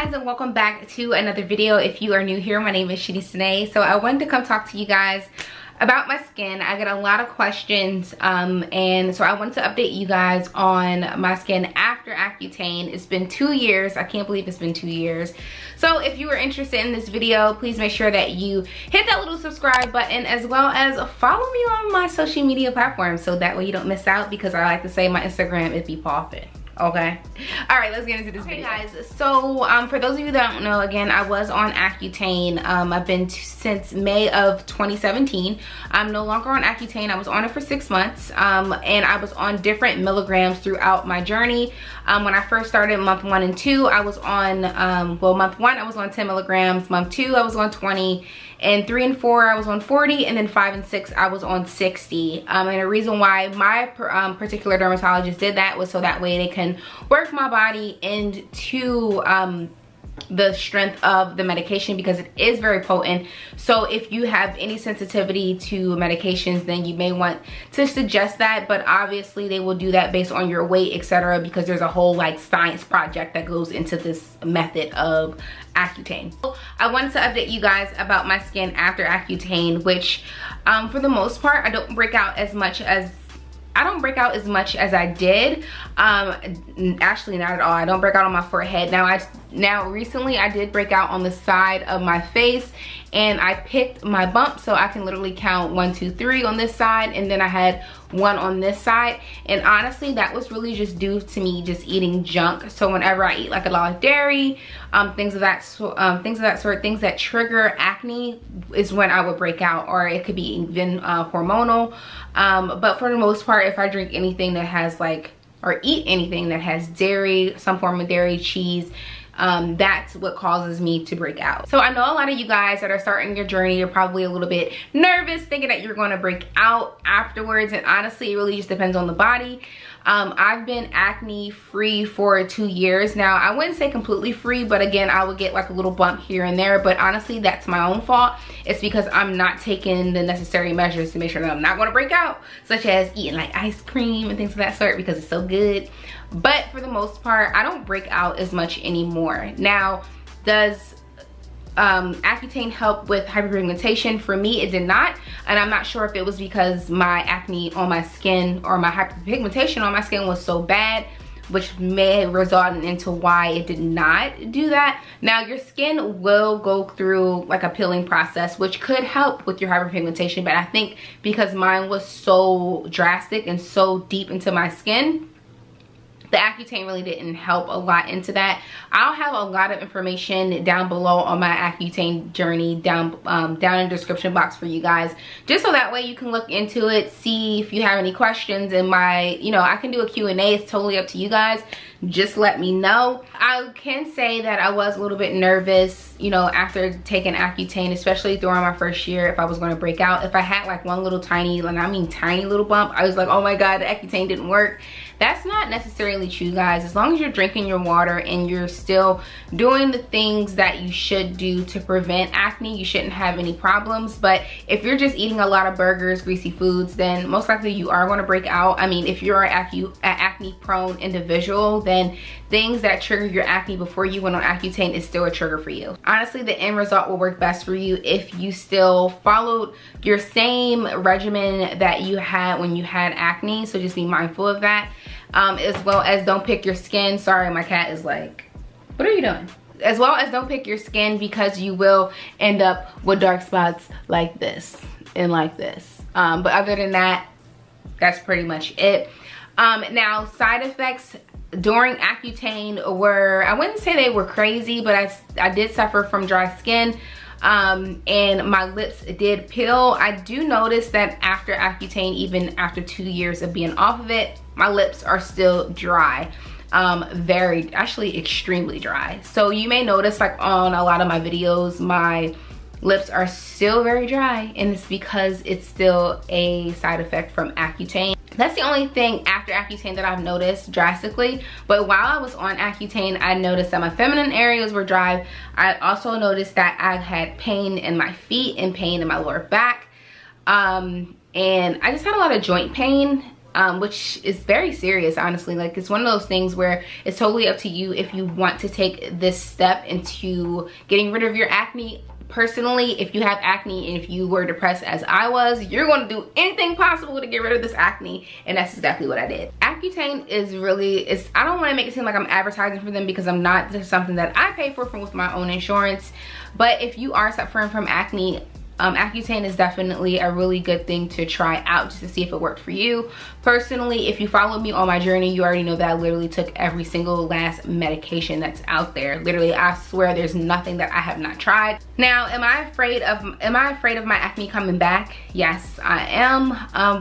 guys, and welcome back to another video. If you are new here, my name is Shanese Danae. So I wanted to come talk to you guys about my skin. I get a lot of questions and so I wanted to update you guys on my skin after Accutane. It's been 2 years. I can't believe it's been 2 years. So if you are interested in this video, please make sure that you hit that little subscribe button, as well as follow me on my social media platforms, so that way you don't miss out, because I like to say my Instagram it be poppin'. Okay, all right, let's get into this video, guys. So for those of you that don't know, again, I was on Accutane. I've been since May of 2017. I'm no longer on Accutane. I was on it for 6 months, and I was on different milligrams throughout my journey. When I first started month 1 and 2, I was on well, month 1 I was on 10 milligrams, month 2 I was on 20, and 3 and 4 I was on 40, and then 5 and 6 I was on 60. And the reason why my particular dermatologist did that was so that way they can work my body into the strength of the medication, because it is very potent. So if you have any sensitivity to medications, then you may want to suggest that, but obviously they will do that based on your weight, etc., because there's a whole like science project that goes into this method of Accutane. So I wanted to update you guys about my skin after Accutane, which for the most part I don't break out as much as I did. Actually, not at all. I don't break out on my forehead. Now recently I did break out on the side of my face, and I picked my bump, so I can literally count 1, 2, 3 on this side, and then I had 1 on this side. And honestly, that was really just due to me just eating junk. So whenever I eat like a lot of dairy, things of that sort, things that trigger acne, is when I would break out, or it could be even hormonal. But for the most part, if I drink anything that has like, or eat anything that has dairy, some form of dairy, cheese, that's what causes me to break out. So I know a lot of you guys that are starting your journey, you're probably a little bit nervous thinking that you're going to break out afterwards, and honestly it really just depends on the body. I've been acne free for 2 years now. I wouldn't say completely free, but again, I would get like a little bump here and there, but honestly that's my own fault. It's because I'm not taking the necessary measures to make sure that I'm not going to break out, such as eating like ice cream and things of that sort, because it's so good. But for the most part, I don't break out as much anymore. Now, does Accutane help with hyperpigmentation? For me, it did not, and I'm not sure if it was because my acne on my skin, or my hyperpigmentation on my skin, was so bad, which may have resulted into why it did not do that. Now, your skin will go through like a peeling process, which could help with your hyperpigmentation, but I think because mine was so drastic and so deep into my skin, the Accutane really didn't help a lot into that. I'll have a lot of information down below on my Accutane journey down in the description box for you guys, just so that way you can look into it, see if you have any questions. And I can do a Q&A. It's totally up to you guys. Just let me know. I can say that I was a little bit nervous, after taking Accutane, especially during my first year, if I was going to break out. If I had like one little tiny, and I mean tiny little bump, I was like, oh my god, the Accutane didn't work. That's not necessarily true, guys. As long as you're drinking your water and you're still doing the things that you should do to prevent acne, you shouldn't have any problems. But if you're just eating a lot of burgers, greasy foods, then most likely you are going to break out. I mean, if you're an acne prone individual, then things that trigger your acne before you went on Accutane is still a trigger for you. Honestly, the end result will work best for you if you still followed your same regimen that you had when you had acne. So just be mindful of that. As well as don't pick your skin. Sorry, my cat is like, what are you doing? As well as don't pick your skin, because you will end up with dark spots like this and like this. But other than that, that's pretty much it. Now, side effects during Accutane were, I wouldn't say they were crazy, but I did suffer from dry skin. And my lips did peel. I do notice that after Accutane, even after 2 years of being off of it, my lips are still dry. Actually extremely dry. So you may notice, like on a lot of my videos, my lips are still very dry, and it's because it's still a side effect from Accutane. That's the only thing after Accutane that I've noticed drastically. But while I was on Accutane, I noticed that my feminine areas were dry. I also noticed that I had pain in my feet and pain in my lower back. And I just had a lot of joint pain. which is very serious, honestly. Like, it's one of those things where it's totally up to you if you want to take this step into getting rid of your acne. Personally, if you have acne and if you were depressed as I was, you're going to do anything possible to get rid of this acne, and that's exactly what I did. Accutane is really, I don't want to make it seem like I'm advertising for them, because I'm not. This is something that I pay for with my own insurance. But if you are suffering from acne, Accutane is definitely a really good thing to try out, just to see if it worked for you. Personally, if you followed me on my journey, you already know that I literally took every single last medication that's out there. Literally, I swear there's nothing that I have not tried. Now, am I afraid of my acne coming back? Yes, I am.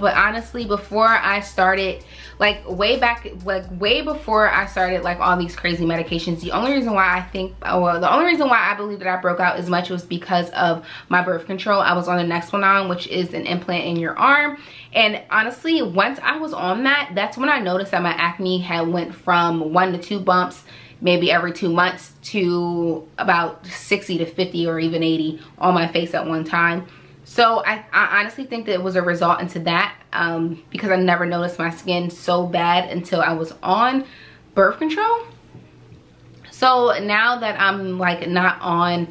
But honestly, before I started, like way before I started like all these crazy medications, the only reason why I believe that I broke out as much was because of my birth control. I was on the next one on, which is an implant in your arm. And honestly, once I was on that, that's when I noticed that my acne had went from 1 to 2 bumps maybe every 2 months to about 60 to 50 or even 80 on my face at one time. So I honestly think that it was a result into that, because I never noticed my skin so bad until I was on birth control. So now that I'm like not on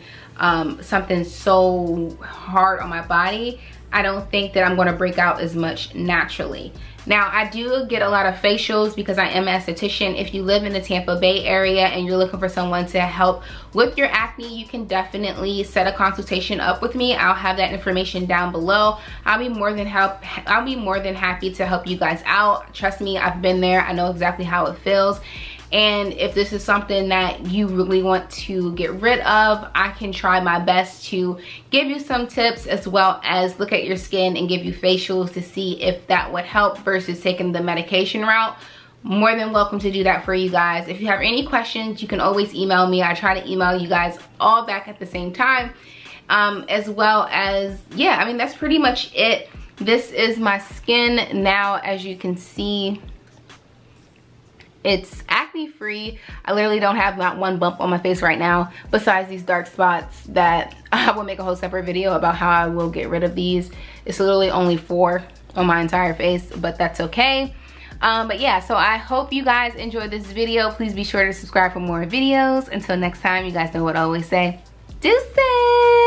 something so hard on my body, I don't think that I'm going to break out as much naturally. Now, I do get a lot of facials because I am an esthetician. If you live in the Tampa Bay area and you're looking for someone to help with your acne, you can definitely set a consultation up with me. I'll have that information down below. I'll be more than happy to help you guys out. Trust me, I've been there. I know exactly how it feels. And if this is something that you really want to get rid of, I can try my best to give you some tips, as well as look at your skin and give you facials to see if that would help versus taking the medication route. More than welcome to do that for you guys. If you have any questions, you can always email me. I try to email you guys all back at the same time. As well as, yeah, I mean, that's pretty much it. This is my skin now. As you can see, it's acne free. I literally don't have not one bump on my face right now, besides these dark spots that I will make a whole separate video about how I will get rid of these. It's literally only 4 on my entire face, but that's okay. But yeah, so I hope you guys enjoyed this video. Please be sure to subscribe for more videos. Until next time, you guys know what I always say. Deuces!